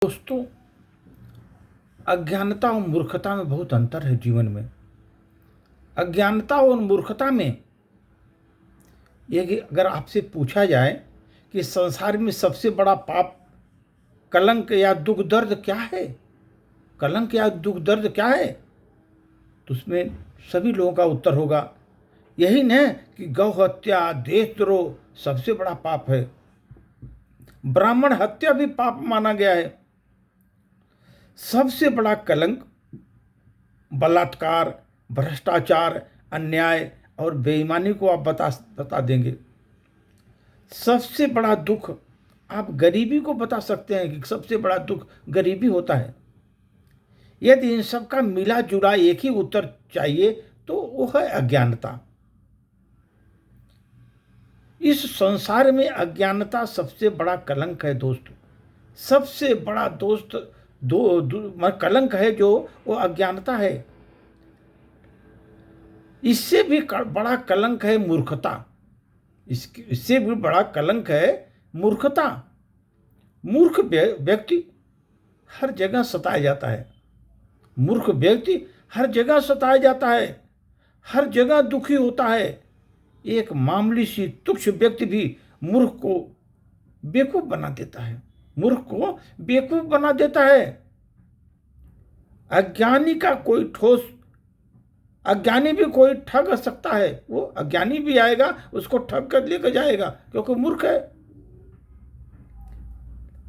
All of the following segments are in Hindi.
दोस्तों, अज्ञानता और मूर्खता में बहुत अंतर है जीवन में। अज्ञानता और मूर्खता में ये कि अगर आपसे पूछा जाए कि संसार में सबसे बड़ा पाप, कलंक या दुख दर्द क्या है, कलंक या दुख दर्द क्या है, तो उसमें सभी लोगों का उत्तर होगा यही न कि गौ हत्या, देशद्रोह सबसे बड़ा पाप है। ब्राह्मण हत्या भी पाप माना गया है। सबसे बड़ा कलंक बलात्कार, भ्रष्टाचार, अन्याय और बेईमानी को आप बता देंगे। सबसे बड़ा दुख आप गरीबी को बता सकते हैं कि सबसे बड़ा दुख गरीबी होता है। यदि इन सब का मिला जुला एक ही उत्तर चाहिए तो वो है अज्ञानता। इस संसार में अज्ञानता सबसे बड़ा कलंक है दोस्त। सबसे बड़ा दोस्त कलंक है जो वो अज्ञानता है। इससे भी बड़ा कलंक है मूर्खता। इससे भी बड़ा कलंक है मूर्खता। मूर्ख व्यक्ति हर जगह सताया जाता है। मूर्ख व्यक्ति हर जगह सताया जाता है, हर जगह दुखी होता है। एक मामूली सी तुच्छ व्यक्ति भी मूर्ख को बेवकूफ बना देता है, मूर्ख को बेवकूफ बना देता है। अज्ञानी भी कोई ठग सकता है। वो अज्ञानी भी आएगा, उसको ठग कर लेकर जाएगा, क्योंकि मूर्ख है।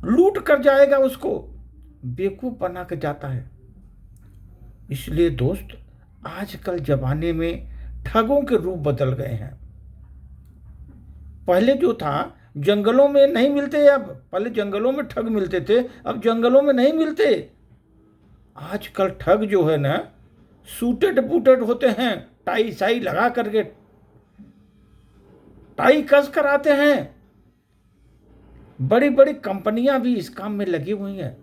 लूट कर जाएगा, उसको बेवकूफ बना कर जाता है। इसलिए दोस्त, आजकल जमाने में ठगों के रूप बदल गए हैं। पहले जो था जंगलों में नहीं मिलते, अब पहले जंगलों में ठग मिलते थे, अब जंगलों में नहीं मिलते। आजकल ठग जो है ना, सूटेड बूटेड होते हैं, टाई साई लगा करके टाई कस कर आते हैं। बड़ी बड़ी कंपनियां भी इस काम में लगी हुई हैं।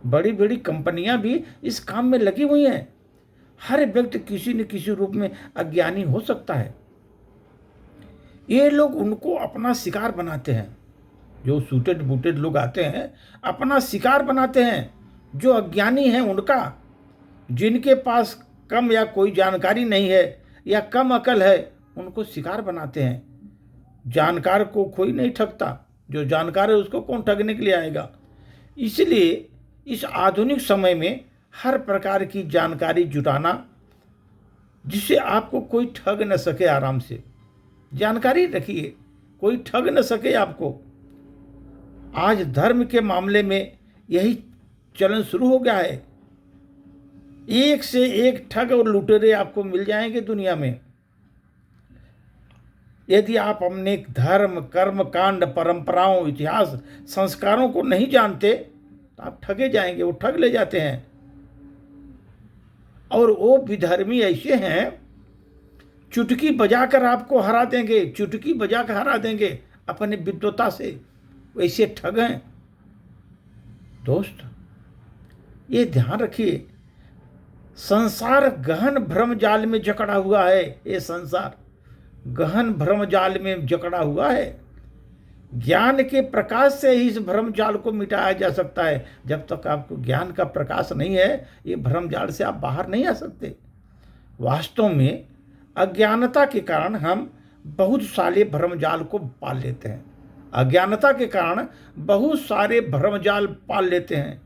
बड़ी बड़ी कंपनियां भी इस काम में लगी हुई हैं। हर व्यक्ति किसी न किसी रूप में अज्ञानी हो सकता है। ये लोग उनको अपना शिकार बनाते हैं। जो सूटेड बूटेड लोग आते हैं, अपना शिकार बनाते हैं। जो अज्ञानी हैं उनका, जिनके पास कम या कोई जानकारी नहीं है या कम अकल है, उनको शिकार बनाते हैं। जानकार को कोई नहीं ठगता। जो जानकार है उसको कौन ठगने के लिए आएगा। इसलिए इस आधुनिक समय में हर प्रकार की जानकारी जुटाना, जिससे आपको कोई ठग न सके। आराम से जानकारी रखिए, कोई ठग न सके आपको। आज धर्म के मामले में यही चलन शुरू हो गया है। एक से एक ठग और लुटेरे आपको मिल जाएंगे दुनिया में। यदि आप अपने धर्म, कर्म कांड, परंपराओं, इतिहास, संस्कारों को नहीं जानते तो आप ठगे जाएंगे। वो ठग ले जाते हैं। और वो विधर्मी ऐसे हैं, चुटकी बजाकर आपको हरा देंगे, चुटकी बजाकर हरा देंगे अपने विद्वता से। वैसे ठग हैं दोस्त। ये ध्यान रखिए, संसार गहन भ्रमजाल में जकड़ा हुआ है। ये संसार गहन भ्रमजाल में जकड़ा हुआ है। ज्ञान के प्रकाश से ही इस भ्रमजाल को मिटाया जा सकता है। जब तक आपको ज्ञान का प्रकाश नहीं है, ये भ्रमजाल से आप बाहर नहीं आ सकते। वास्तव में अज्ञानता के कारण हम बहुत सारे भ्रमजाल को पाल लेते हैं। अज्ञानता के कारण बहुत सारे भ्रमजाल पाल लेते हैं।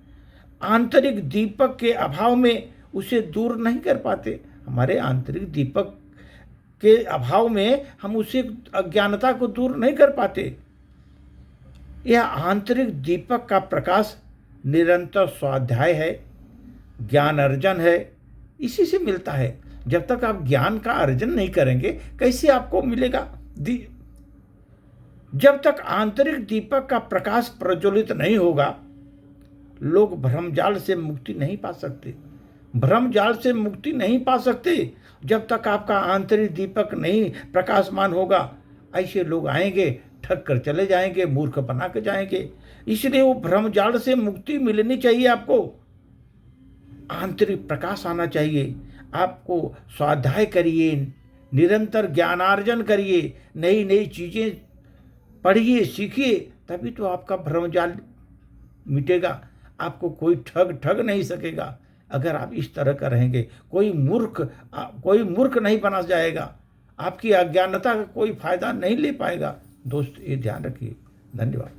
आंतरिक दीपक के अभाव में उसे दूर नहीं कर पाते। हमारे आंतरिक दीपक के अभाव में हम उसे अज्ञानता को दूर नहीं कर पाते। यह आंतरिक दीपक का प्रकाश निरंतर स्वाध्याय है, ज्ञान अर्जन है, इसी से मिलता है। जब तक आप ज्ञान का अर्जन नहीं करेंगे, कैसे आपको मिलेगा? जब तक आंतरिक दीपक का प्रकाश प्रज्वलित नहीं होगा, लोग भ्रमजाल से मुक्ति नहीं पा सकते। भ्रमजाल से मुक्ति नहीं पा सकते जब तक आपका आंतरिक दीपक नहीं प्रकाशमान होगा। ऐसे लोग आएंगे, ठग कर चले जाएंगे, मूर्ख बना के जाएंगे। इसलिए वो भ्रमजाल से मुक्ति मिलनी चाहिए। आपको आंतरिक प्रकाश आना चाहिए। आपको स्वाध्याय करिए, निरंतर ज्ञानार्जन करिए, नई नई चीज़ें पढ़िए, सीखिए, तभी तो आपका भ्रमजाल मिटेगा। आपको कोई ठग नहीं सकेगा अगर आप इस तरह का रहेंगे। कोई मूर्ख नहीं बना जाएगा। आपकी अज्ञानता का कोई फायदा नहीं ले पाएगा। दोस्त, ये ध्यान रखिए। धन्यवाद।